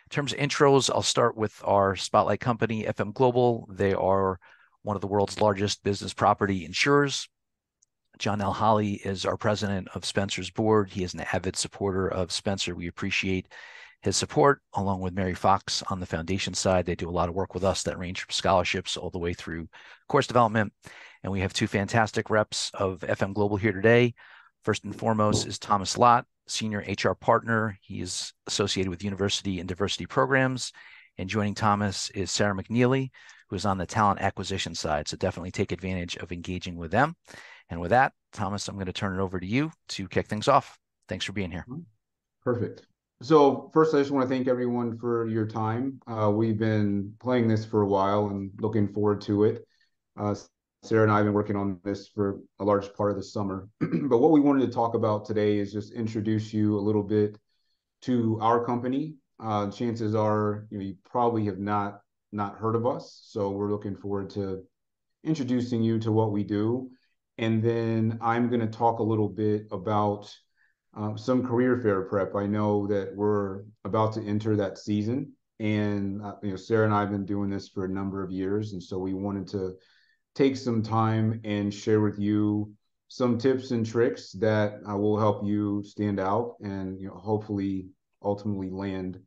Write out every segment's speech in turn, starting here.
In terms of intros, I'll start with our spotlight company, FM Global. They are one of the world's largest business property insurers. John L. Holly is our president of Spencer's board. He is an avid supporter of Spencer. We appreciate his support, along with Mary Fox on the foundation side. They do a lot of work with us that range from scholarships all the way through course development. And we have two fantastic reps of FM Global here today. First and foremost is Thomas Lott, Senior HR Partner. He is associated with University and Diversity Programs. And joining Thomas is Sarah McNeely, who is on the talent acquisition side. So definitely take advantage of engaging with them. And with that, Thomas, I'm going to turn it over to you to kick things off. Thanks for being here. Perfect. So first, I just want to thank everyone for your time. We've been playing this for a while and looking forward to it. Sarah and I have been working on this for a large part of the summer. But what we wanted to talk about today is just introduce you a little bit to our company. Chances are, you probably have not heard of us. So we're looking forward to introducing you to what we do. And then I'm going to talk a little bit about some career fair prep. I know that we're about to enter that season, and Sarah and I have been doing this for a number of years, and so we wanted to take some time and share with you some tips and tricks that will help you stand out and hopefully ultimately land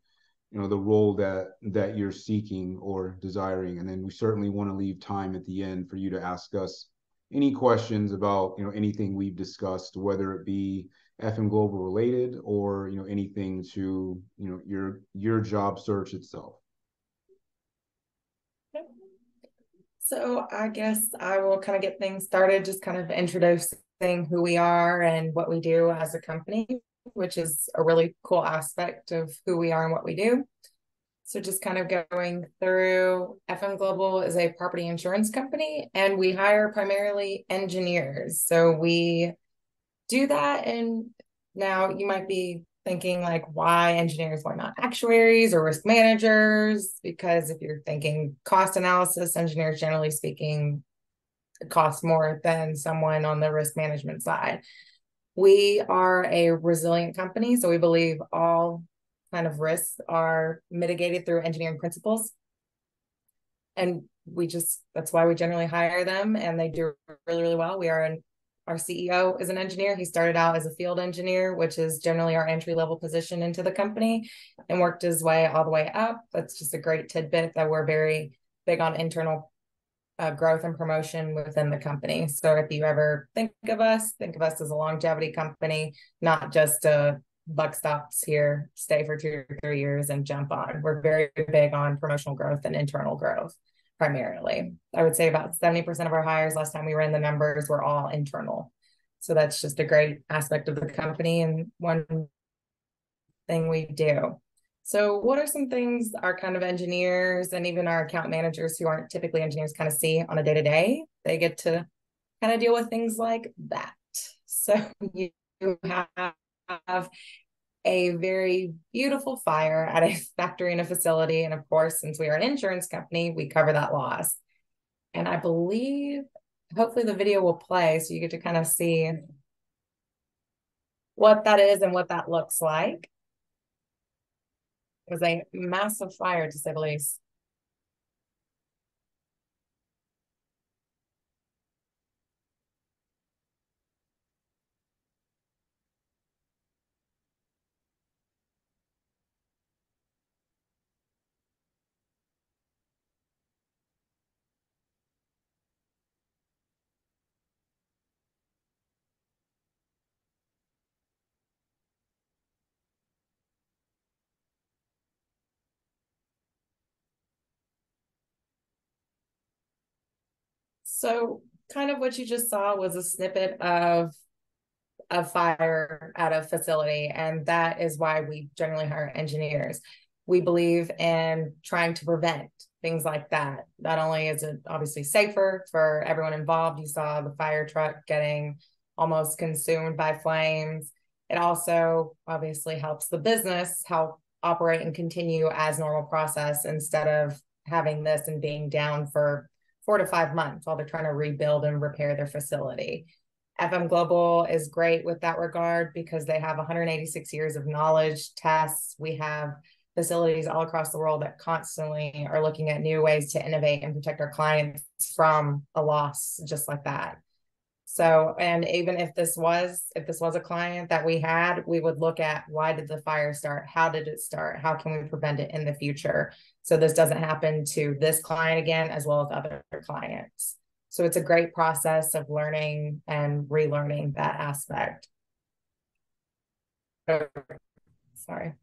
the role that you're seeking or desiring. And then we certainly want to leave time at the end for you to ask us any questions about anything we've discussed, whether it be FM Global related or anything to your job search itself. So I guess I will kind of get things started, just kind of introducing who we are and what we do as a company, which is a really cool aspect of who we are and what we do. So just kind of going through, FM Global is a property insurance company, and we hire primarily engineers. So we do that. And now you might be thinking, like, why engineers? Why not actuaries or risk managers? Because if you're thinking cost analysis, engineers, generally speaking, cost more than someone on the risk management side. We are a resilient company, so we believe all kind of risks are mitigated through engineering principles. And that's why we generally hire them, and they do really, really well. Our CEO is an engineer. He started out as a field engineer, which is generally our entry-level position into the company, and worked his way all the way up. That's just a great tidbit that we're very big on internal growth and promotion within the company. So if you ever think of us as a longevity company, not just buck stops here, stay for 2 or 3 years and jump on. We're very big on promotional growth and internal growth primarily. I would say about 70% of our hires last time we ran the numbers were all internal. So that's just a great aspect of the company and one thing we do. So what are some things our kind of engineers and even our account managers who aren't typically engineers kind of see on a day-to-day? They get to kind of deal with things like that. So you have a very beautiful fire at a factory and a facility. And of course, since we are an insurance company, we cover that loss. And I believe, hopefully the video will play so you get to kind of see what that is and what that looks like. It was a massive fire, to say the least. So kind of what you just saw was a snippet of a fire at a facility, and that is why we generally hire engineers. We believe in trying to prevent things like that. Not only is it obviously safer for everyone involved, you saw the fire truck getting almost consumed by flames. It also obviously helps the business help operate and continue as normal process instead of having this and being down for 4 to 5 months while they're trying to rebuild and repair their facility. FM Global is great with that regard because they have 186 years of knowledge, tests. We have facilities all across the world that constantly are looking at new ways to innovate and protect our clients from a loss just like that. So, and even if this was a client that we had, we would look at, why did the fire start? How did it start? How can we prevent it in the future, so this doesn't happen to this client again, as well as other clients? So it's a great process of learning and relearning that aspect. Sorry.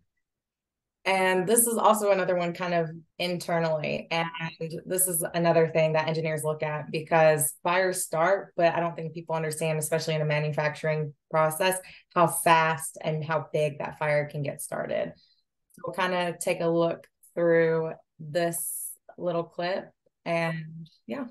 And this is also another one kind of internally. And this is another thing that engineers look at, because fires start, but I don't think people understand, especially in a manufacturing process, how fast and how big that fire can get started. So we'll kind of take a look through this little clip, and yeah.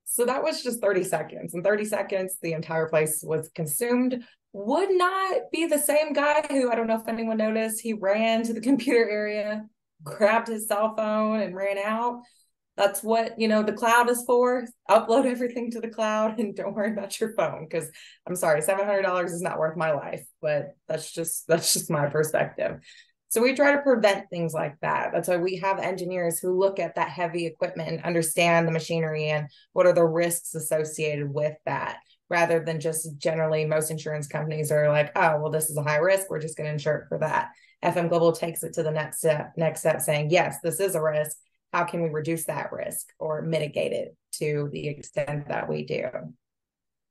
So that was just 30 seconds. In 30 seconds, the entire place was consumed. Would not be the same guy who, I don't know if anyone noticed, he ran to the computer area, grabbed his cell phone and ran out. That's what, the cloud is for. Upload everything to the cloud and don't worry about your phone, because I'm sorry, $700 is not worth my life, but that's just my perspective. So we try to prevent things like that. That's why we have engineers who look at that heavy equipment and understand the machinery and what are the risks associated with that, rather than just generally most insurance companies are like, oh, well, this is a high risk, we're just going to insure it for that. FM Global takes it to the next step saying, yes, this is a risk. How can we reduce that risk or mitigate it to the extent that we do?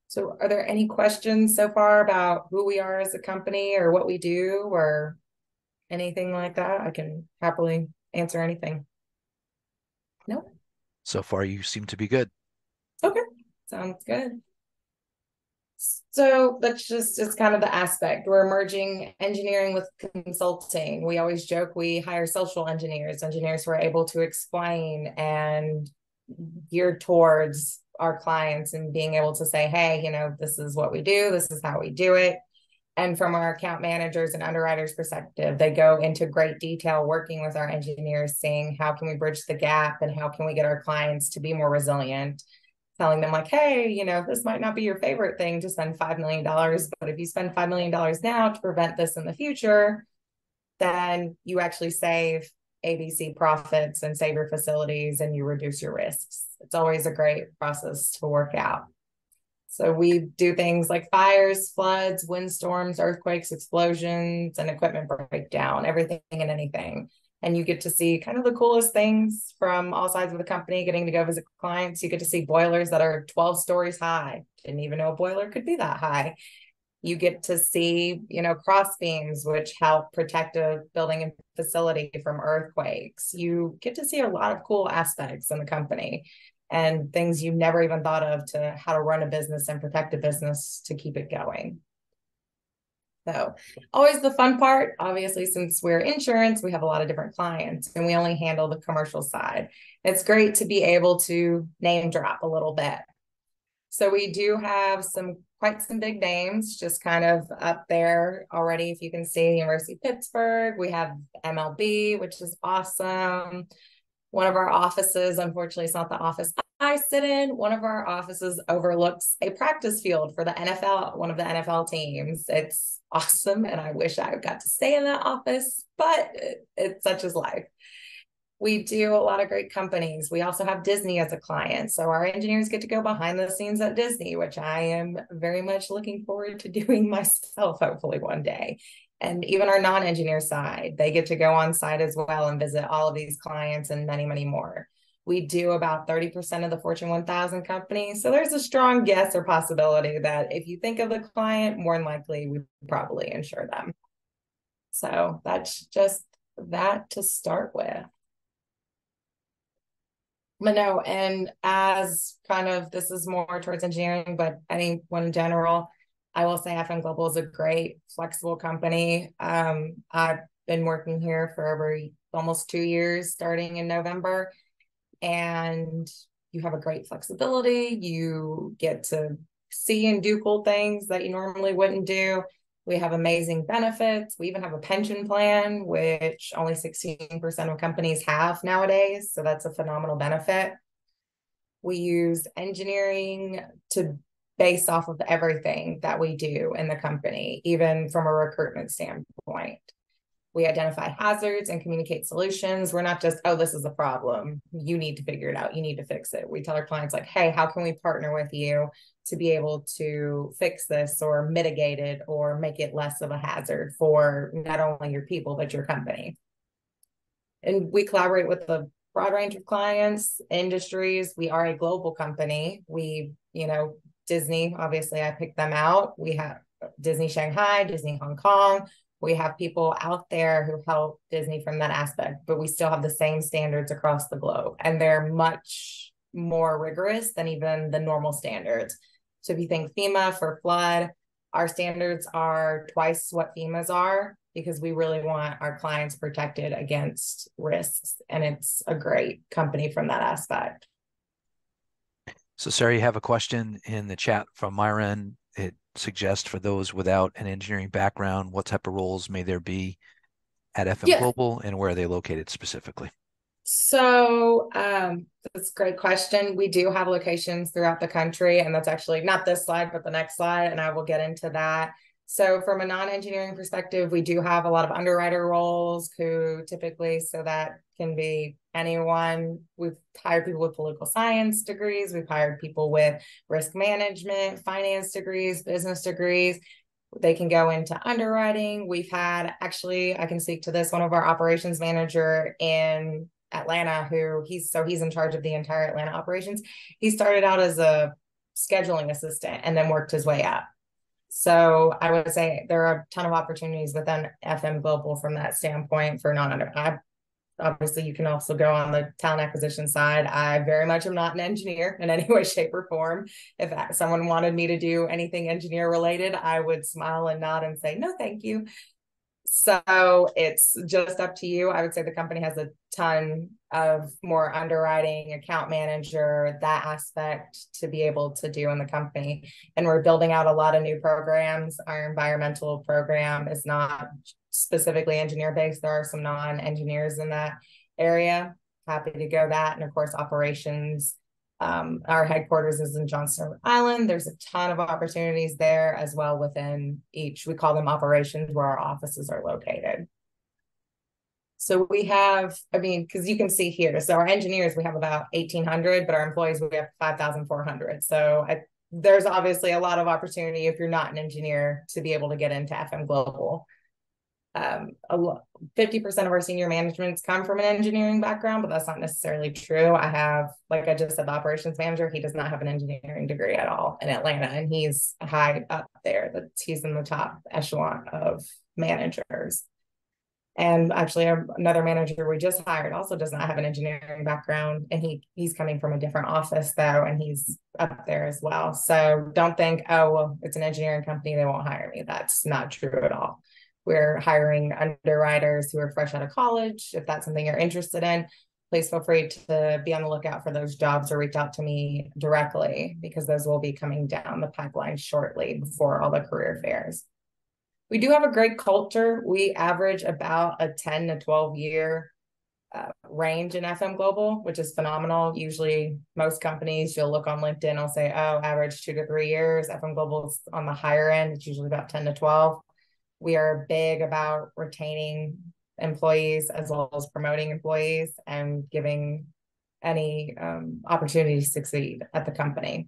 So are there any questions so far about who we are as a company or what we do or anything like that? I can happily answer anything. No? So far, you seem to be good. Okay, sounds good. So that's it's kind of the aspect. We're merging engineering with consulting. We always joke we hire social engineers who are able to explain and geared towards our clients and being able to say, hey, this is what we do, this is how we do it. And from our account managers and underwriters perspective, they go into great detail working with our engineers, saying, how can we bridge the gap and how can we get our clients to be more resilient? Telling them like, hey, this might not be your favorite thing to spend $5 million, but if you spend $5 million now to prevent this in the future, then you actually save ABC profits and save your facilities and you reduce your risks. It's always a great process to work out. So we do things like fires, floods, windstorms, earthquakes, explosions, and equipment breakdown, everything and anything. And you get to see kind of the coolest things from all sides of the company, getting to go visit clients. You get to see boilers that are 12 stories high. Didn't even know a boiler could be that high. You get to see, cross beams, which help protect a building and facility from earthquakes. You get to see a lot of cool aspects in the company and things you never even thought of to how to run a business and protect a business to keep it going. So always the fun part, obviously, since we're insurance, we have a lot of different clients and we only handle the commercial side. It's great to be able to name drop a little bit. So we do have quite some big names just kind of up there already. If you can see University of Pittsburgh, we have MLB, which is awesome. One of our offices, unfortunately, it's not the office I sit in. One of our offices overlooks a practice field for the NFL, one of the NFL teams. It's awesome. And I wish I got to stay in that office, but it's such as life. We do a lot of great companies. We also have Disney as a client. So our engineers get to go behind the scenes at Disney, which I am very much looking forward to doing myself, hopefully one day. And even our non-engineer side, they get to go on site as well and visit all of these clients and many, many more. We do about 30% of the Fortune 1000 companies. So there's a strong guess or possibility that if you think of the client, more than likely we probably insure them. So that's just that to start with. But no, and as kind of, this is more towards engineering, but anyone in general, I will say FM Global is a great, flexible company. I've been working here for over almost 2 years, starting in November, and you have a great flexibility. You get to see and do cool things that you normally wouldn't do. We have amazing benefits. We even have a pension plan, which only 16% of companies have nowadays. So that's a phenomenal benefit. We use engineering to base off of everything that we do in the company, even from a recruitment standpoint. We identify hazards and communicate solutions. We're not just, oh, this is a problem. You need to figure it out. You need to fix it. We tell our clients like, hey, how can we partner with you to be able to fix this or mitigate it or make it less of a hazard for not only your people, but your company. And we collaborate with a broad range of clients, industries. We are a global company. We, Disney, obviously I picked them out. We have Disney Shanghai, Disney Hong Kong. We have people out there who help Disney from that aspect, but we still have the same standards across the globe, and they're much more rigorous than even the normal standards. So if you think FEMA for flood, our standards are twice what FEMA's are because we really want our clients protected against risks, and it's a great company from that aspect. So Sarah, you have a question in the chat from Myron. It suggests for those without an engineering background, what type of roles may there be at FM Global, and where are they located specifically? So that's a great question. We do have locations throughout the country, and that's actually not this slide, but the next slide, and I will get into that. So from a non-engineering perspective, we do have a lot of underwriter roles who typically, so that can be anyone. We've hired people with political science degrees. We've hired people with risk management, finance degrees, business degrees. They can go into underwriting. We've had, actually, I can speak to this, one of our operations manager in Atlanta, he's in charge of the entire Atlanta operations. He started out as a scheduling assistant and then worked his way up. So I would say there are a ton of opportunities within FM Global from that standpoint for obviously, you can also go on the talent acquisition side. I very much am not an engineer in any way, shape, or form. If someone wanted me to do anything engineer related, I would smile and nod and say, no, thank you. So it's just up to you. I would say the company has a ton of more underwriting, account manager, that aspect to be able to do in the company. And we're building out a lot of new programs. Our environmental program is not specifically engineer based. There are some non-engineers in that area. Happy to go that. And of course, operations. Our headquarters is in Johnston Island. There's a ton of opportunities there as well within each. We call them operations, where our offices are located. So we have, because you can see here, so our engineers, we have about 1,800, but our employees, we have 5,400. So there's obviously a lot of opportunity if you're not an engineer to be able to get into FM Global. 50% of our senior managements come from an engineering background, but that's not necessarily true. I have, like I just said, the operations manager, he does not have an engineering degree at all in Atlanta, and he's high up there. He's in the top echelon of managers. And actually, another manager we just hired also does not have an engineering background, and he's coming from a different office though, and he's up there as well. So don't think, oh, well, it's an engineering company, they won't hire me. That's not true at all. We're hiring underwriters who are fresh out of college. If that's something you're interested in, please feel free to be on the lookout for those jobs or reach out to me directly, because those will be coming down the pipeline shortly before all the career fairs. We do have a great culture. We average about a 10 to 12 year range in FM Global, which is phenomenal. Usually most companies, you'll look on LinkedIn, will say, oh, average 2 to 3 years. FM Global is on the higher end. It's usually about 10 to 12. We are big about retaining employees as well as promoting employees and giving any opportunity to succeed at the company.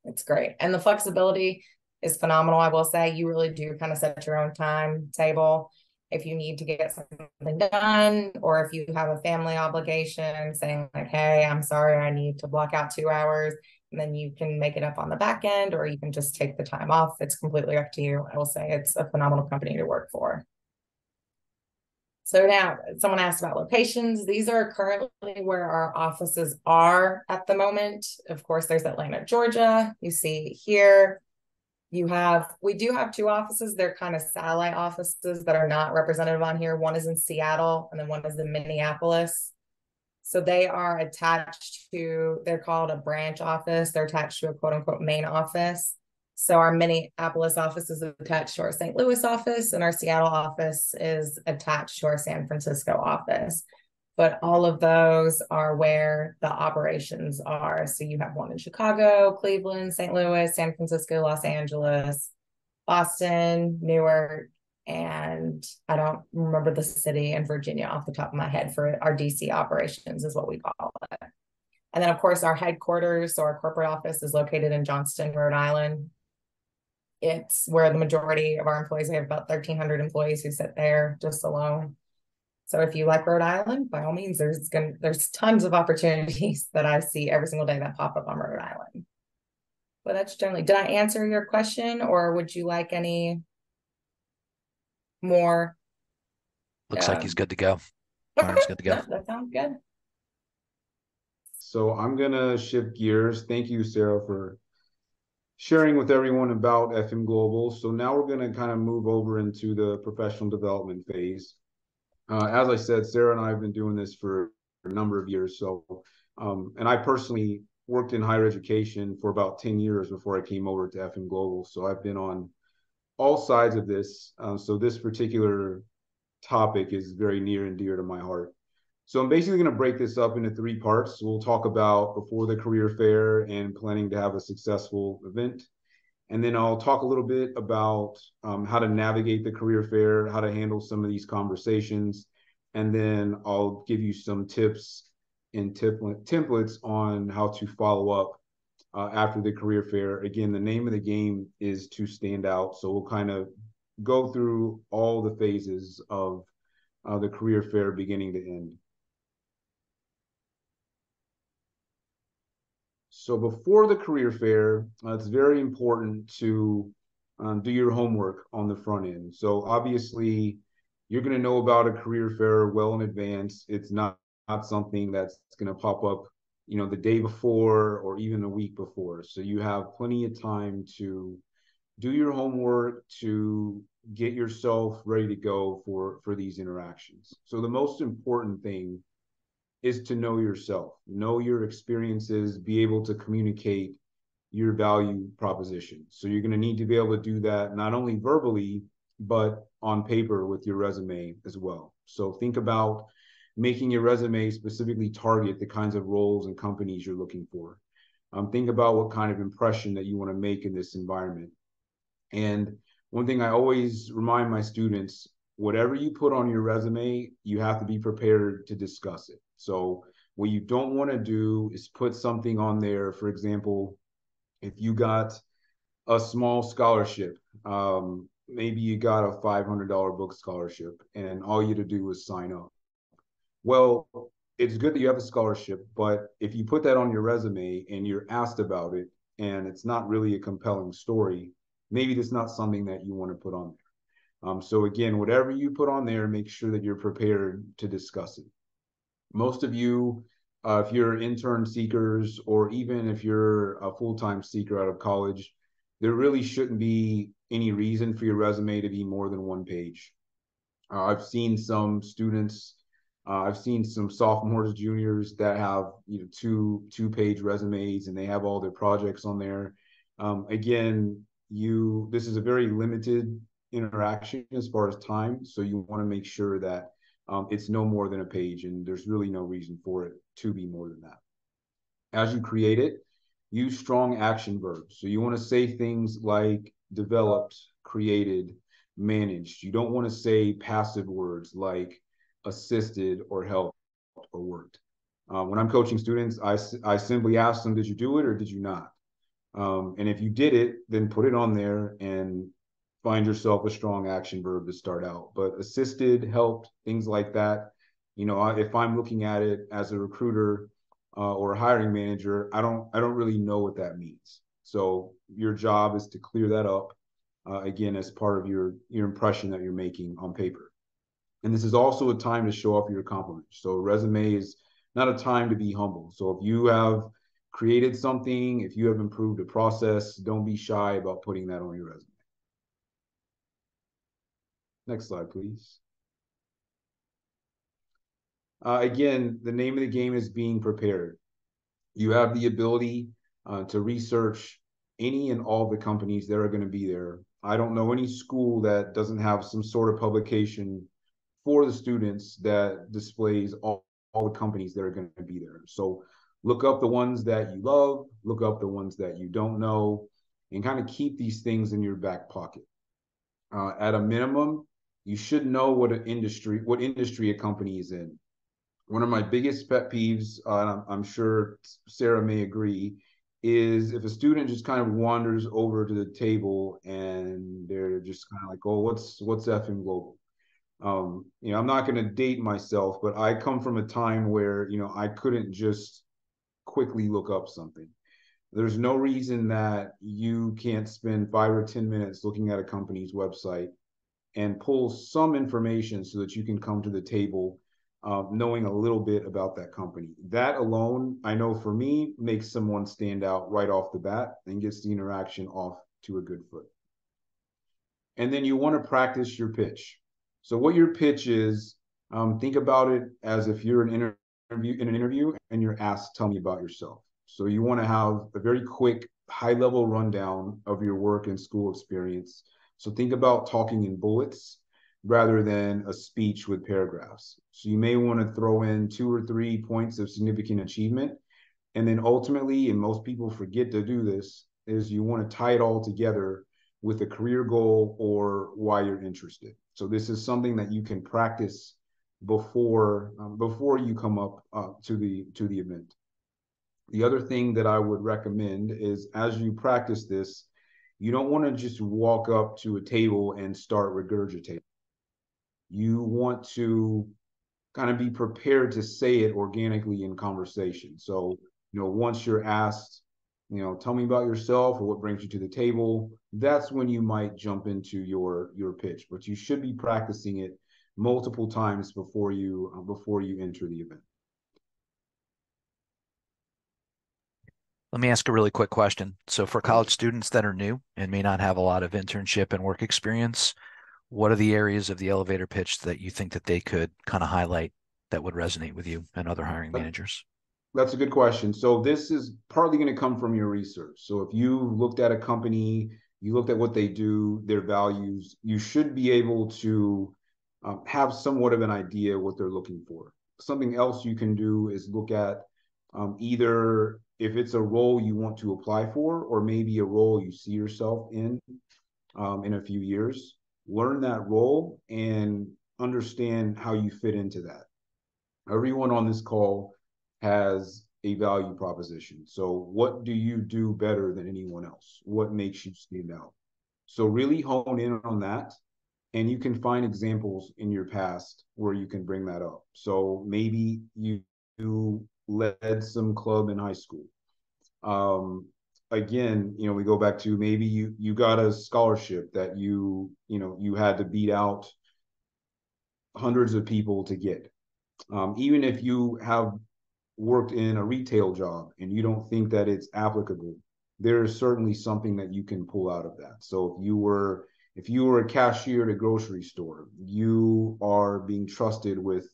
It's great. And the flexibility is phenomenal. I will say you really do kind of set your own timetable. if you need to get something done, or if you have a family obligation saying like, hey, I'm sorry, I need to block out 2 hours, and then you can make it up on the back end, or you can just take the time off. It's completely up to you. I will say it's a phenomenal company to work for. So now someone asked about locations. These are currently where our offices are at the moment. Of course, there's Atlanta, Georgia. You see here, we do have 2 offices. They're kind of satellite offices that are not representative on here. One is in Seattle and then one is in Minneapolis. So they are attached to, they're called a branch office. They're attached to a quote unquote main office. So our Minneapolis office is attached to our St. Louis office, and our Seattle office is attached to our San Francisco office. But all of those are where the operations are. So you have one in Chicago, Cleveland, St. Louis, San Francisco, Los Angeles, Boston, Newark, and I don't remember the city in Virginia off the top of my head. For our DC operations is what we call it. And then of course our headquarters, so our corporate office, is located in Johnston, Rhode Island. It's where the majority of our employees, we have about 1,300 employees who sit there just alone. So if you like Rhode Island, by all means, there's tons of opportunities that I see every single day that pop up on Rhode Island. But that's generally, did I answer your question, or would you like any more? Looks like he's good to go. Okay. Arm's good to go. No, that sounds good. So I'm gonna shift gears. Thank you, Sarah, for sharing with everyone about FM Global. So now we're gonna kind of move over into the professional development phase. As I said, Sarah and I have been doing this for a number of years. So, and I personally worked in higher education for about 10 years before I came over to FM Global. So I've been on all sides of this. So this particular topic is very near and dear to my heart. So I'm basically going to break this up into 3 parts. We'll talk about before the career fair and planning to have a successful event. And then I'll talk a little bit about how to navigate the career fair, how to handle some of these conversations. And then I'll give you some tips and templates on how to follow up after the career fair. Again, the name of the game is to stand out. So we'll kind of go through all the phases of the career fair beginning to end. So before the career fair, it's very important to do your homework on the front end. So obviously, you're going to know about a career fair well in advance. It's not something that's going to pop up, the day before or even a week before. So you have plenty of time to do your homework, to get yourself ready to go for these interactions. So the most important thing is to know yourself, know your experiences, be able to communicate your value proposition. So you're going to need to be able to do that not only verbally, but on paper with your resume as well. So think about making your resume specifically target the kinds of roles and companies you're looking for. Think about what kind of impression that you want to make in this environment. And one thing I always remind my students, whatever you put on your resume, you have to be prepared to discuss it. So what you don't want to do is put something on there. For example, if you got a small scholarship, maybe you got a $500 book scholarship and all you had to do was sign up. Well, it's good that you have a scholarship, but if you put that on your resume and you're asked about it and it's not really a compelling story, maybe that's not something that you want to put on there. So again, whatever you put on there, make sure that you're prepared to discuss it. Most of you, if you're intern seekers, or even if you're a full-time seeker out of college, there really shouldn't be any reason for your resume to be more than 1 page. I've seen some students, I've seen some sophomores, juniors that have two-page resumes and they have all their projects on there. Again, this is a very limited interaction as far as time, so you want to make sure that it's no more than a page, and there's really no reason for it to be more than that. As you create it, use strong action verbs. So you want to say things like developed, created, managed. You don't want to say passive words like assisted or helped or worked. When I'm coaching students, I simply ask them, did you do it or did you not? And if you did it, then put it on there and find yourself a strong action verb to start out. But assisted, helped, things like that. If I'm looking at it as a recruiter or a hiring manager, I don't really know what that means. So your job is to clear that up again as part of your impression that you're making on paper. And this is also a time to show off your accomplishments. So resume is not a time to be humble. So if you have created something, if you have improved a process, don't be shy about putting that on your resume. Next slide, please. Again, the name of the game is being prepared. You have the ability to research any and all the companies that are going to be there. I don't know any school that doesn't have some sort of publication for the students that displays all the companies that are going to be there. So look up the ones that you love, look up the ones that you don't know, and kind of keep these things in your back pocket. At a minimum, you should know what industry a company is in. One of my biggest pet peeves, I'm sure Sarah may agree, is if a student just kind of wanders over to the table and they're just kind of like, oh, what's FM Global? I'm not going to date myself, but I come from a time where, I couldn't just quickly look up something. There's no reason that you can't spend 5 or 10 minutes looking at a company's website and pull some information so that you can come to the table knowing a little bit about that company. That alone, I know for me, makes someone stand out right off the bat and gets the interaction off to a good foot. And then you want to practice your pitch. So what your pitch is, think about it as if you're in an interview and you're asked, tell me about yourself. So you want to have a very quick, high-level rundown of your work and school experience. So think about talking in bullets rather than a speech with paragraphs. So you may want to throw in 2 or 3 points of significant achievement. And then ultimately, and most people forget to do this, is you want to tie it all together with a career goal or why you're interested. So this is something that you can practice before you come up to the event. The other thing that I would recommend is as you practice this, you don't want to just walk up to a table and start regurgitating. You want to kind of be prepared to say it organically in conversation. So, once you're asked, tell me about yourself or what brings you to the table, that's when you might jump into your pitch. But you should be practicing it multiple times before you enter the event. Let me ask a really quick question. So for college students that are new and may not have a lot of internship and work experience, what are the areas of the elevator pitch that you think that they could kind of highlight that would resonate with you and other hiring managers? That's a good question. So this is partly going to come from your research. So if you looked at a company, you looked at what they do, their values, you should be able to have somewhat of an idea what they're looking for. Something else you can do is look at either if it's a role you want to apply for, or maybe a role you see yourself in a few years. Learn that role and understand how you fit into that. Everyone on this call has a value proposition. So what do you do better than anyone else? What makes you stand out? So really hone in on that. And you can find examples in your past where you can bring that up. So maybe you led some club in high school. Again, we go back to maybe you got a scholarship that you had to beat out hundreds of people to get. Even if you have worked in a retail job and you don't think that it's applicable, there is certainly something that you can pull out of that. So if you were a cashier at a grocery store, you are being trusted with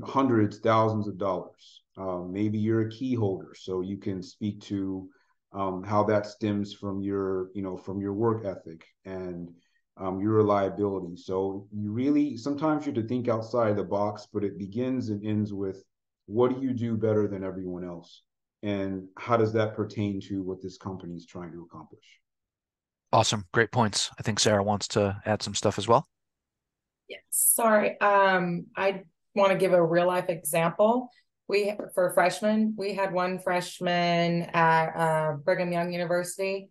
hundreds, thousands of dollars. Maybe you're a key holder, so you can speak to how that stems from your work ethic and your reliability. So sometimes you have to think outside the box, but it begins and ends with, what do you do better than everyone else? And how does that pertain to what this company is trying to accomplish? Awesome. Great points. I think Sarah wants to add some stuff as well. Yes. Sorry. I want to give a real life example. For freshmen, we had one freshman at Brigham Young University.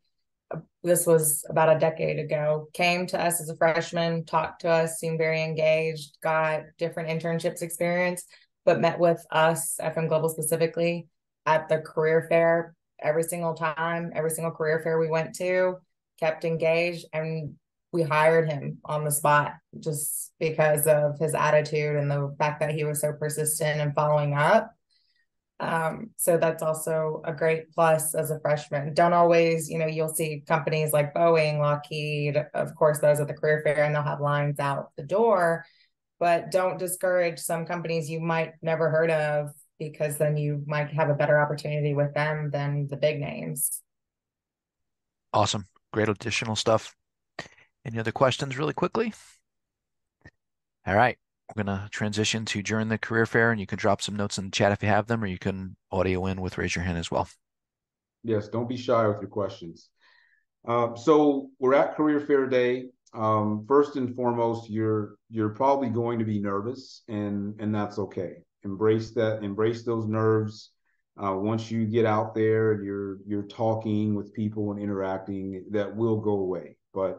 this was about a decade ago, came to us as a freshman, talked to us, seemed very engaged, got different internships experience, but met with us, FM Global specifically, at the career fair every single time, every single career fair we went to, kept engaged, and we hired him on the spot just because of his attitude and the fact that he was so persistent in following up. So that's also a great plus as a freshman. Don't always, you'll see companies like Boeing, Lockheed, of course, those at the career fair, and they'll have lines out the door, but don't discourage some companies you might never heard of, because then you might have a better opportunity with them than the big names. Awesome. Great additional stuff. Any other questions really quickly? All right. We're going to transition to during the career fair, and you can drop some notes in the chat if you have them, or you can audio in with raise your hand as well. Yes, don't be shy with your questions. So we're at career fair day. First and foremost, you're probably going to be nervous, and that's okay. Embrace that. Embrace those nerves. Once you get out there and you're talking with people and interacting, that will go away. But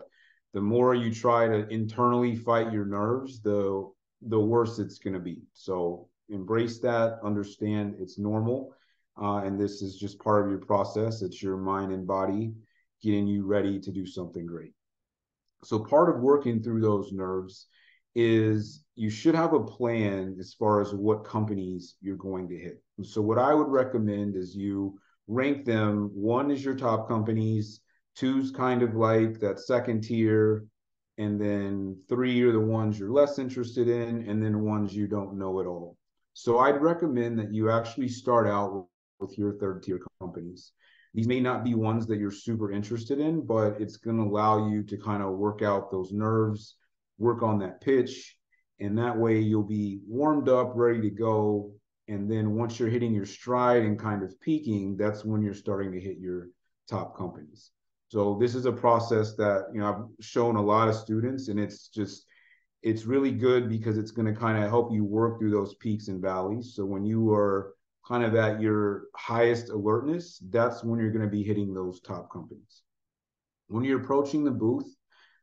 the more you try to internally fight your nerves, the worse it's going to be. So embrace that. Understand it's normal, and this is just part of your process. It's your mind and body getting you ready to do something great. So part of working through those nerves is you should have a plan as far as what companies you're going to hit. And so what I would recommend is you rank them. 1 is your top companies, 2's kind of like that second tier, and then 3 are the ones you're less interested in, and then ones you don't know at all. So I'd recommend that you actually start out with your third tier companies. These may not be ones that you're super interested in, but it's going to allow you to kind of work out those nerves, work on that pitch, and that way you'll be warmed up, ready to go. And then once you're hitting your stride and kind of peaking, that's when you're starting to hit your top companies. So this is a process that, I've shown a lot of students, and it's really good because it's going to kind of help you work through those peaks and valleys. So when you are kind of at your highest alertness, that's when you're going to be hitting those top companies. When you're approaching the booth,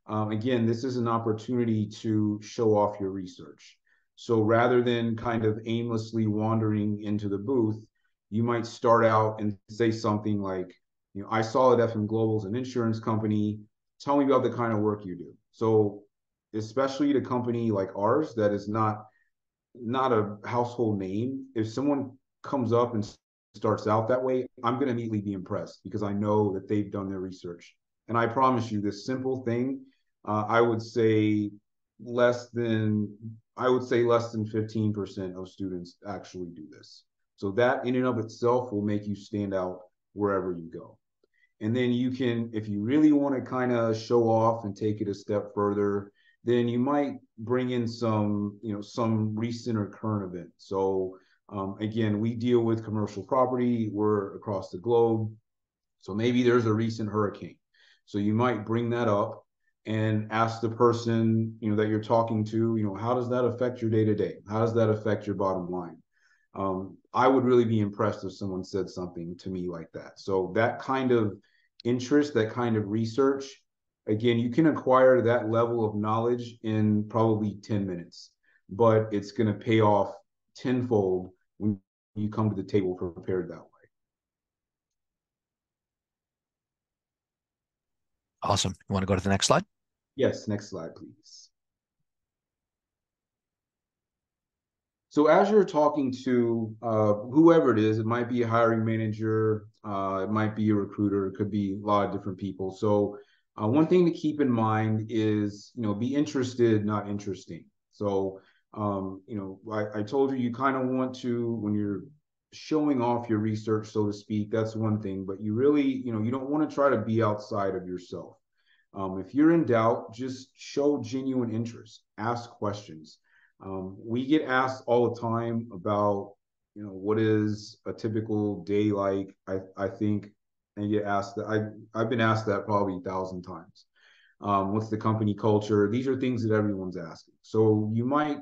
again, this is an opportunity to show off your research. So rather than kind of aimlessly wandering into the booth, you might start out and say something like, I saw that FM Global is an insurance company. Tell me about the kind of work you do. So especially at a company like ours that is not a household name, if someone comes up and starts out that way, I'm going to immediately be impressed because I know that they've done their research. And I promise you, this simple thing, I would say less than 15% of students actually do this. So that in and of itself will make you stand out wherever you go. And then you can, if you really want to kind of show off and take it a step further, then you might bring in some recent or current event. So again, we deal with commercial property. We're across the globe. So maybe there's a recent hurricane. So you might bring that up and ask the person, that you're talking to, how does that affect your day-to-day? How does that affect your bottom line? I would really be impressed if someone said something to me like that. So that kind of interest, that kind of research, again, you can acquire that level of knowledge in probably 10 minutes, but it's going to pay off tenfold when you come to the table prepared that way. Awesome. You want to go to the next slide? Yes, next slide, please. So as you're talking to whoever it is, it might be a hiring manager, it might be a recruiter, it could be a lot of different people. So one thing to keep in mind is, be interested, not interesting. So, I told you, you kind of want to, when you're showing off your research, so to speak, that's one thing, but you really, you don't want to try to be outside of yourself. If you're in doubt, just show genuine interest, ask questions. We get asked all the time about, what is a typical day like? I think, and get asked that. I've been asked that probably 1,000 times. What's the company culture? These are things that everyone's asking. So you might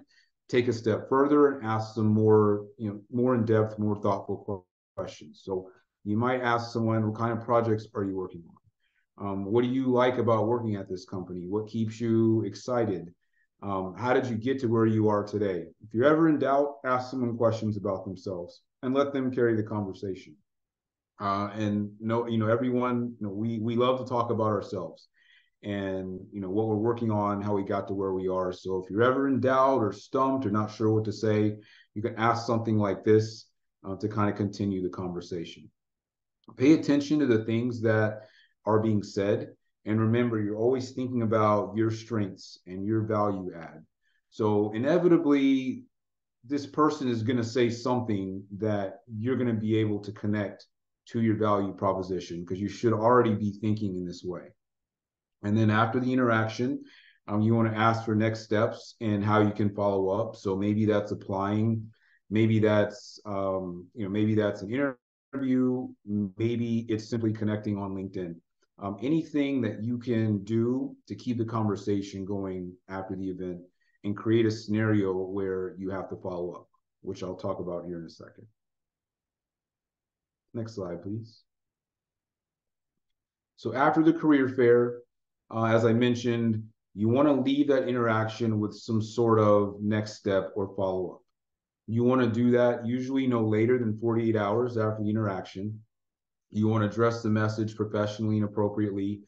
take a step further and ask some more, more in depth, more thoughtful questions. So you might ask someone, what kind of projects are you working What do you like about working at this company? What keeps you excited? How did you get to where you are today? If you're ever in doubt, ask someone questions about themselves and let them carry the conversation. And no, everyone, we love to talk about ourselves and what we're working on, how we got to where we are. So if you're ever in doubt or stumped or not sure what to say, you can ask something like this to kind of continue the conversation. Pay attention to the things that are being said. And remember, you're always thinking about your strengths and your value add. So inevitably, this person is going to say something that you're going to be able to connect to your value proposition because you should already be thinking in this way. And then after the interaction, you want to ask for next steps and how you can follow up. So maybe that's applying, maybe that's maybe that's an interview, maybe it's simply connecting on LinkedIn. Anything that you can do to keep the conversation going after the event and create a scenario where you have to follow up, which I'll talk about here in a second. Next slide, please. So after the career fair, as I mentioned, you want to leave that interaction with some sort of next step or follow-up. You want to do that usually no later than 48 hours after the interaction. You want to address the message professionally and appropriately.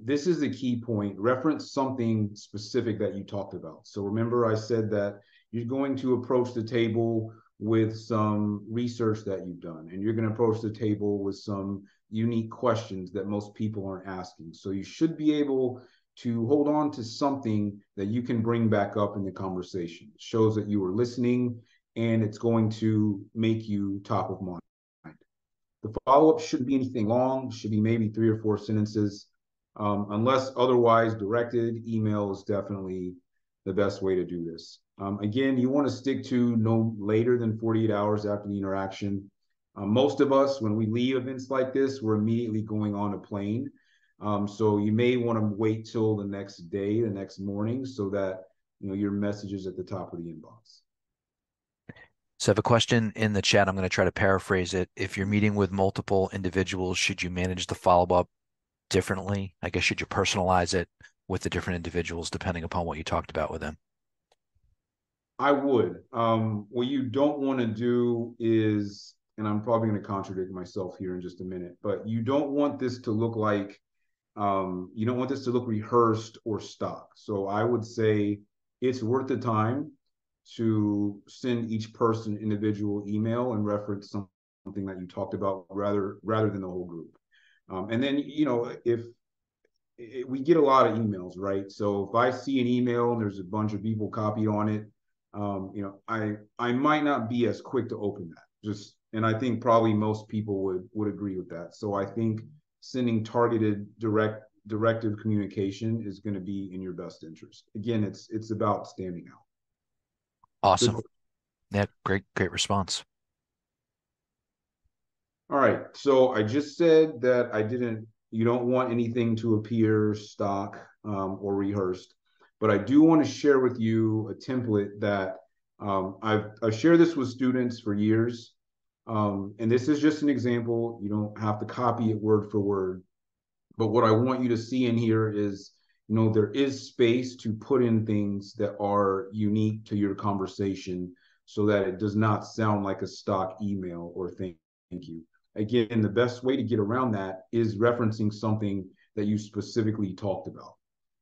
This is the key point. Reference something specific that you talked about. So remember I said that you're going to approach the table with some research that you've done, and you're going to approach the table with some unique questions that most people aren't asking. So you should be able to hold on to something that you can bring back up in the conversation. It shows that you were listening, and it's going to make you top of mind. The follow-up shouldn't be anything long, should be maybe 3 or 4 sentences. Unless otherwise directed, email is definitely the best way to do this. Again, you want to stick to no later than 48 hours after the interaction. Most of us, when we leave events like this, we're immediately going on a plane. So you may want to wait till the next day, the next morning, so that your message is at the top of the inbox. So I have a question in the chat. I'm going to try to paraphrase it. If you're meeting with multiple individuals, should you manage the follow-up differently? I guess, should you personalize it with the different individuals depending upon what you talked about with them? I would. What you don't want to do is, and I'm probably going to contradict myself here in just a minute, but you don't want this to look like, you don't want this to look rehearsed or stock. So I would say it's worth the time to send each person individual email and reference something that you talked about rather than the whole group. And then, if we get a lot of emails, right? So if I see an email and there's a bunch of people copied on it, I might not be as quick to open that. And I think probably most people would agree with that. So I think sending targeted directive communication is going to be in your best interest. Again, it's about standing out. Awesome. Yeah, great response. All right. So I just said that you don't want anything to appear stock or rehearsed, but I do want to share with you a template that I've shared this with students for years. And this is just an example. You don't have to copy it word for word. But what I want you to see in here is, there is space to put in things that are unique to your conversation so that it does not sound like a stock email or thank you. Again, the best way to get around that is referencing something that you specifically talked about.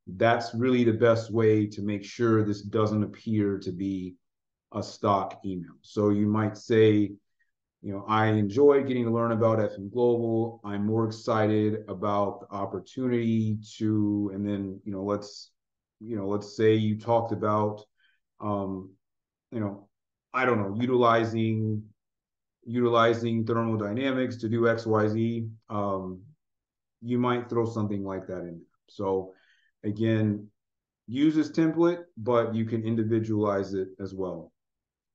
That's really the best way to make sure this doesn't appear to be a stock email. So you might say, I enjoyed getting to learn about FM Global. I'm more excited about the opportunity to, and then, let's say you talked about, I don't know, utilizing thermodynamics to do XYZ. You might throw something like that in. So again, use this template, but you can individualize it as well.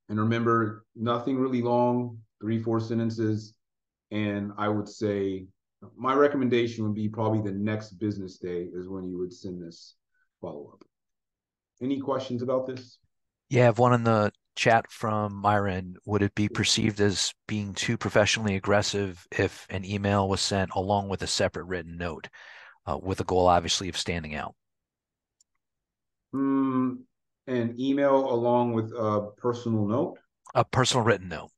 And remember, nothing really long, 3-4 sentences. And I would say my recommendation would be probably the next business day is when you would send this follow-up. Any questions about this? Yeah, I have one in the chat from Myron, would it be perceived as being too professionally aggressive if an email was sent along with a separate written note, with the goal, obviously, of standing out? An email along with a personal note? A personal written note.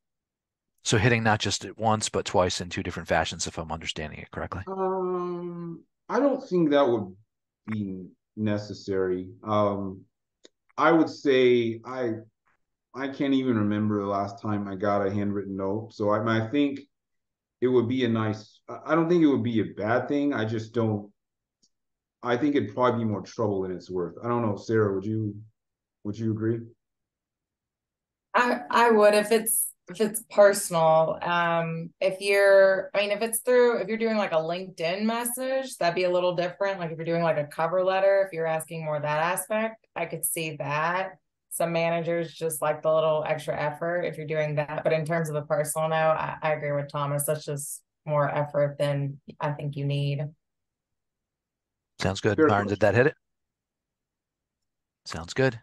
So hitting not just at once, but twice in two different fashions, if I'm understanding it correctly. I don't think that would be necessary. I would say I can't even remember the last time I got a handwritten note. So I think it would be a nice. I don't think it would be a bad thing. I just don't. I think it'd probably be more trouble than it's worth. I don't know, Sarah. Would you agree? I would if it's personal. If you're, I mean, if you're doing like a LinkedIn message, that'd be a little different. Like if you're doing like a cover letter, if you're asking more that aspect, I could see that. Some managers just like the little extra effort if you're doing that. But in terms of the personal note, I agree with Thomas. That's just more effort than I think you need. Sounds good. Fair Myron, did question. that hit it? Sounds good.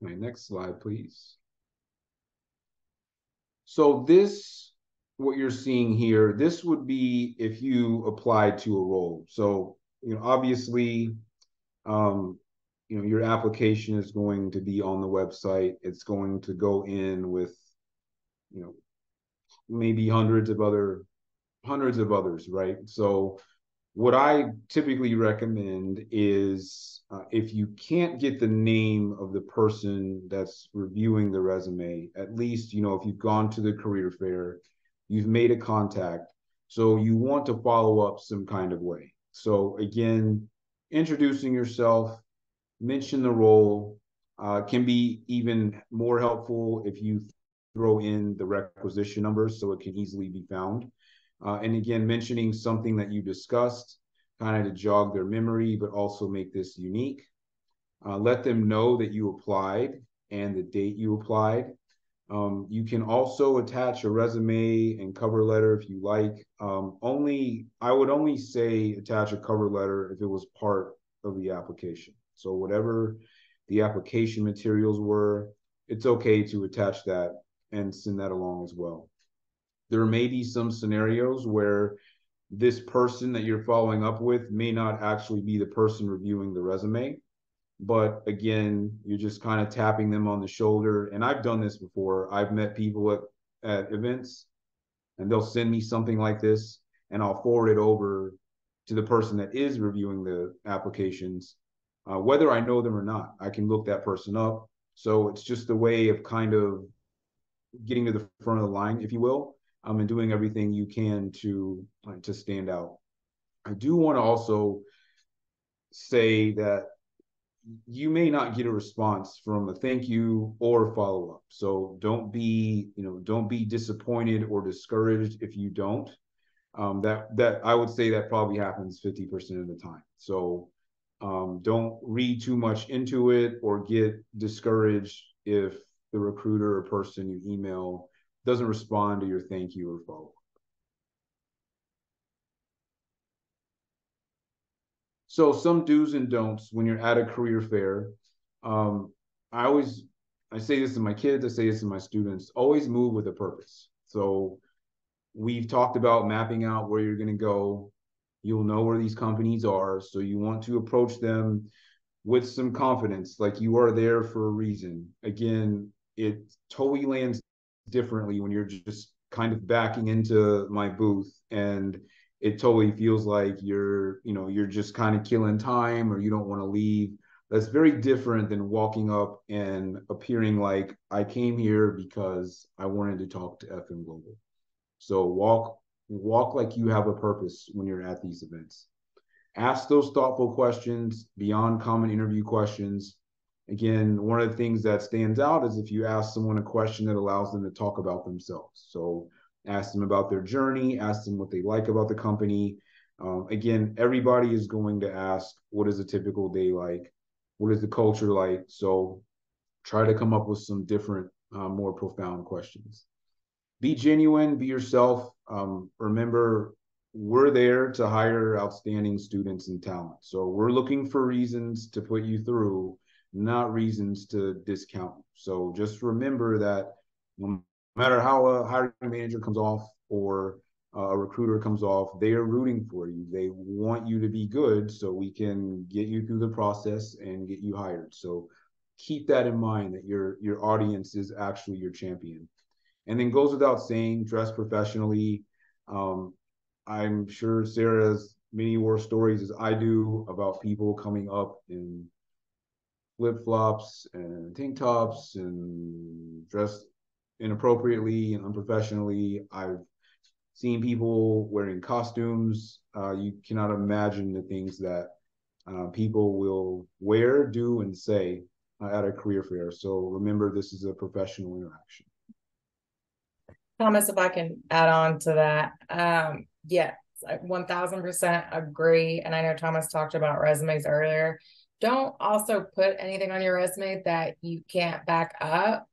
Okay, next slide, please. So this, what you're seeing here, this would be if you applied to a role. So, obviously, your application is going to be on the website. It's going to go in with, you know, maybe hundreds of others, right? So what I typically recommend is if you can't get the name of the person that's reviewing the resume, at least, if you've gone to the career fair, you've made a contact. So you want to follow up some kind of way. So again, introducing yourself, mention the role, can be even more helpful if you throw in the requisition numbers so it can easily be found. And again, mentioning something that you discussed, kind of to jog their memory, but also make this unique. Let them know that you applied and the date you applied. You can also attach a resume and cover letter if you like. I would only say attach a cover letter if it was part of the application. So whatever the application materials were, it's okay to attach that and send that along as well. There may be some scenarios where this person that you're following up with may not actually be the person reviewing the resume. But again, you're just kind of tapping them on the shoulder. And I've done this before. I've met people at events and they'll send me something like this and I'll forward it over to the person that is reviewing the applications. Whether I know them or not, I can look that person up. So it's just a way of kind of getting to the front of the line, if you will, and doing everything you can to stand out. I do want to also say that you may not get a response from a thank you or follow up. So don't be disappointed or discouraged if you don't. That I would say that probably happens 50% of the time. So don't read too much into it or get discouraged if the recruiter or person you email doesn't respond to your thank you or follow up. So some do's and don'ts when you're at a career fair. Um, I always I say this to my kids, I say this to my students, always move with a purpose. So we've talked about mapping out where you're going to go. You'll know where these companies are. So you want to approach them with some confidence, like you are there for a reason. Again, it totally lands differently when you're just kind of backing into my booth and it totally feels like you're just kind of killing time or you don't want to leave. That's very different than walking up and appearing like I came here because I wanted to talk to FM Global. So walk like you have a purpose when you're at these events. Ask those thoughtful questions beyond common interview questions. Again, one of the things that stands out is if you ask someone a question that allows them to talk about themselves. So ask them about their journey, ask them what they like about the company. Again, everybody is going to ask, what is a typical day like? What is the culture like? So try to come up with some different, more profound questions. Be genuine, be yourself. Remember, we're there to hire outstanding students and talent. So we're looking for reasons to put you through, not reasons to discount. So just remember that no matter how a hiring manager comes off or a recruiter comes off, they are rooting for you. They want you to be good so we can get you through the process and get you hired. So keep that in mind, that your audience is actually your champion. And then goes without saying, dress professionally. Um, I'm sure Sarah has many more stories as I do about people coming up in flip-flops and tank tops and dressed inappropriately and unprofessionally. I've seen people wearing costumes. You cannot imagine the things that people will wear, do, and say at a career fair. So remember, this is a professional interaction. Thomas, if I can add on to that, yes, I 1000% agree. And I know Thomas talked about resumes earlier. Don't also put anything on your resume that you can't back up.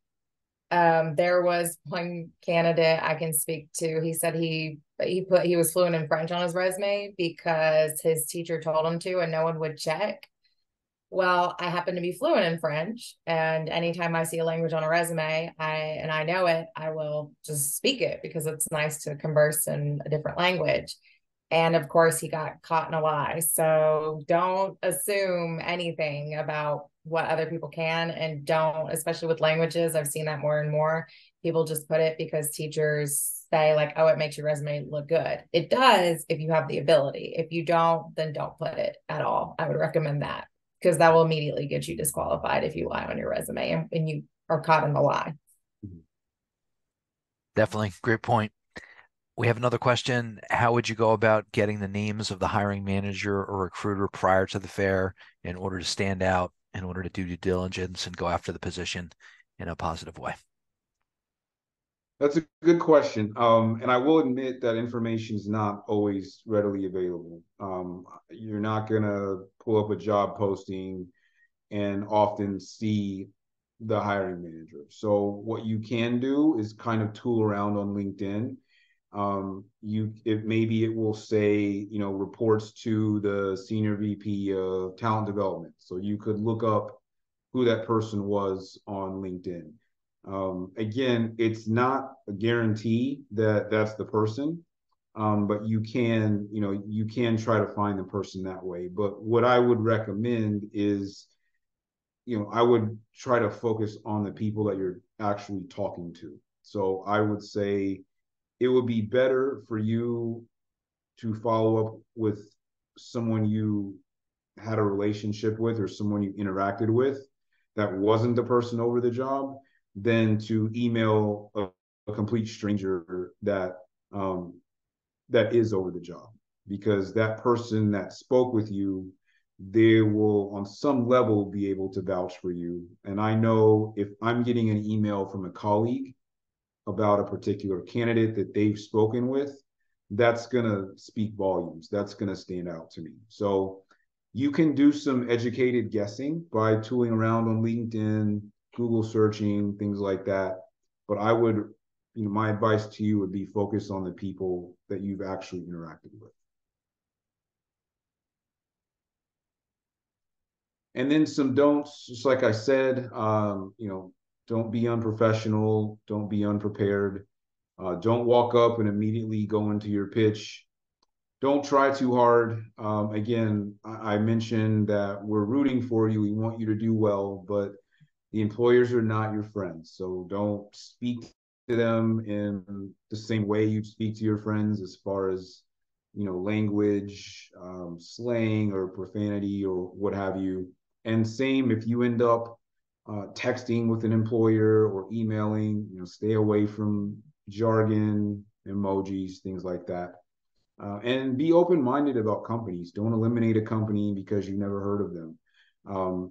There was one candidate I can speak to. He said he was fluent in French on his resume because his teacher told him to, and no one would check. Well, I happen to be fluent in French, and anytime I see a language on a resume, I know it, I will just speak it because it's nice to converse in a different language. And of course, he got caught in a lie. So don't assume anything about what other people can, and don't, especially with languages. I've seen that more and more. People just put it because teachers say, like, oh, it makes your resume look good. It does if you have the ability. If you don't, then don't put it at all. I would recommend that, because that will immediately get you disqualified if you lie on your resume and you are caught in the lie. Definitely. Great point. We have another question. How would you go about getting the names of the hiring manager or recruiter prior to the fair in order to stand out, in order to do due diligence and go after the position in a positive way? That's a good question. And I will admit that information is not always readily available. You're not going to pull up a job posting and often see the hiring manager. So what you can do is kind of tool around on LinkedIn. Maybe it will say, reports to the senior VP of talent development. So you could look up who that person was on LinkedIn. Again, it's not a guarantee that that's the person, but you can try to find the person that way. But what I would recommend is, I would try to focus on the people that you're actually talking to. So I would say it would be better for you to follow up with someone you had a relationship with or someone you interacted with that wasn't the person over the job than to email a complete stranger that is over the job, because that person that spoke with you, they will on some level be able to vouch for you. And I know if I'm getting an email from a colleague about a particular candidate that they've spoken with, that's going to speak volumes. That's going to stand out to me. So you can do some educated guessing by tooling around on LinkedIn, Google searching, things like that. But I would, my advice to you would be focus on the people that you've actually interacted with. And then some don'ts, just like I said, don't be unprofessional, don't be unprepared. Don't walk up and immediately go into your pitch. Don't try too hard. Again, I mentioned that we're rooting for you. We want you to do well, but the employers are not your friends. So don't speak to them in the same way you speak to your friends, as far as, language, slang or profanity or what have you. And same if you end up texting with an employer or emailing, stay away from jargon, emojis, things like that. And be open-minded about companies. Don't eliminate a company because you've never heard of them.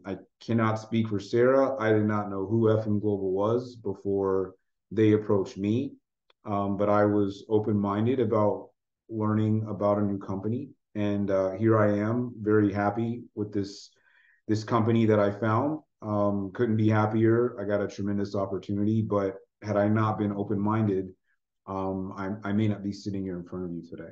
I cannot speak for Sarah. I did not know who FM Global was before they approached me. But I was open-minded about learning about a new company. And here I am, very happy with this company that I found. Couldn't be happier. I got a tremendous opportunity, but had I not been open-minded, I may not be sitting here in front of you today.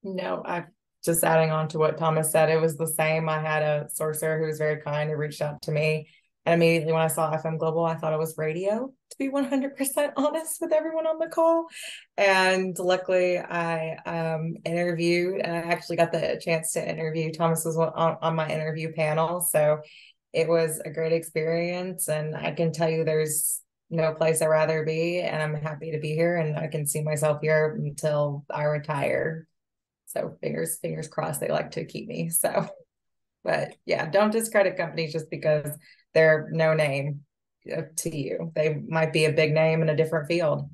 No, I just adding on to what Thomas said, it was the same. I had a sourcer who was very kind who reached out to me. And immediately when I saw FM Global, I thought it was radio, to be 100% honest with everyone on the call. And luckily, I interviewed, and I actually got the chance to interview. Thomas was on my interview panel. So it was a great experience. And I can tell you there's no place I'd rather be. And I'm happy to be here. And I can see myself here until I retire. So fingers crossed they like to keep me. So, but yeah, don't discredit companies just because they're no name to you. They might be a big name in a different field.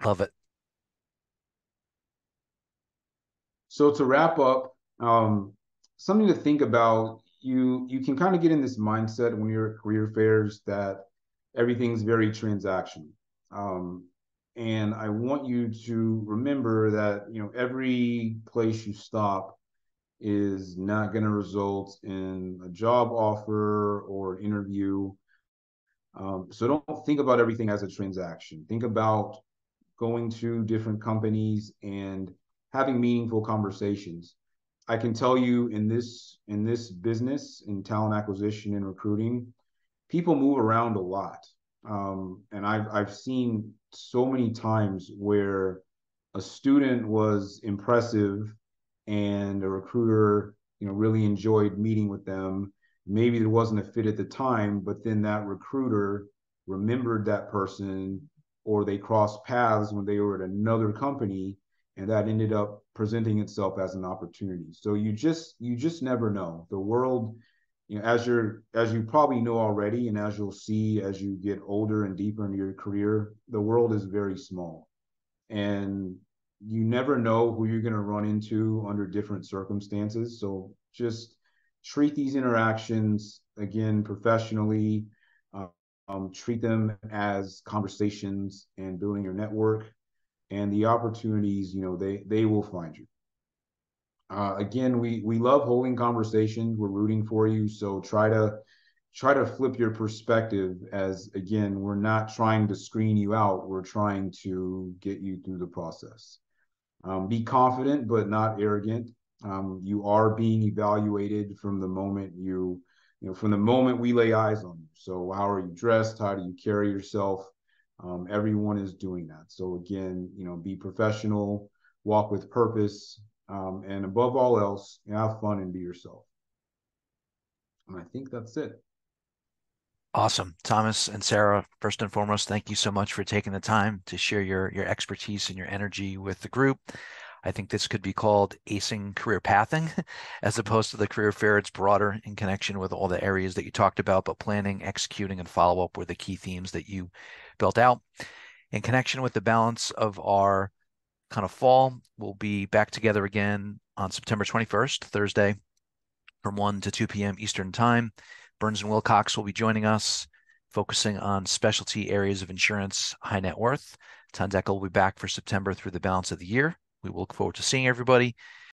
Love it. So to wrap up, something to think about, you can kind of get in this mindset when you're at career fairs that everything's very transactional. And I want you to remember that, every place you stop is not going to result in a job offer or interview. So don't think about everything as a transaction. Think about going to different companies and having meaningful conversations. I can tell you in this business, in talent acquisition and recruiting, people move around a lot. And I've seen so many times where a student was impressive and a recruiter, really enjoyed meeting with them. Maybe there wasn't a fit at the time, but then that recruiter remembered that person, or they crossed paths when they were at another company, and that ended up presenting itself as an opportunity. So you just never know. The world, as you probably know already, and as you'll see as you get older and deeper into your career, the world is very small, and you never know who you're going to run into under different circumstances. So just treat these interactions, again, professionally. Treat them as conversations and building your network, and the opportunities, they will find you. Again, we love holding conversations. We're rooting for you. So try to flip your perspective, as, again, we're not trying to screen you out. We're trying to get you through the process. Be confident, but not arrogant. You are being evaluated from the moment from the moment we lay eyes on you. So how are you dressed? How do you carry yourself? Everyone is doing that. So again, be professional, walk with purpose, and above all else, have fun and be yourself. And I think that's it. Awesome. Thomas and Sarah, first and foremost, thank you so much for taking the time to share your expertise and your energy with the group. I think this could be called acing career pathing as opposed to the career fair. It's broader in connection with all the areas that you talked about, but planning, executing, and follow-up were the key themes that you built out. In connection with the balance of our kind of fall, we'll be back together again on September 21st, Thursday, from 1 to 2 p.m. Eastern Time. Burns and Wilcox will be joining us, focusing on specialty areas of insurance, high net worth. Ton Decker will be back for September through the balance of the year. We look forward to seeing everybody.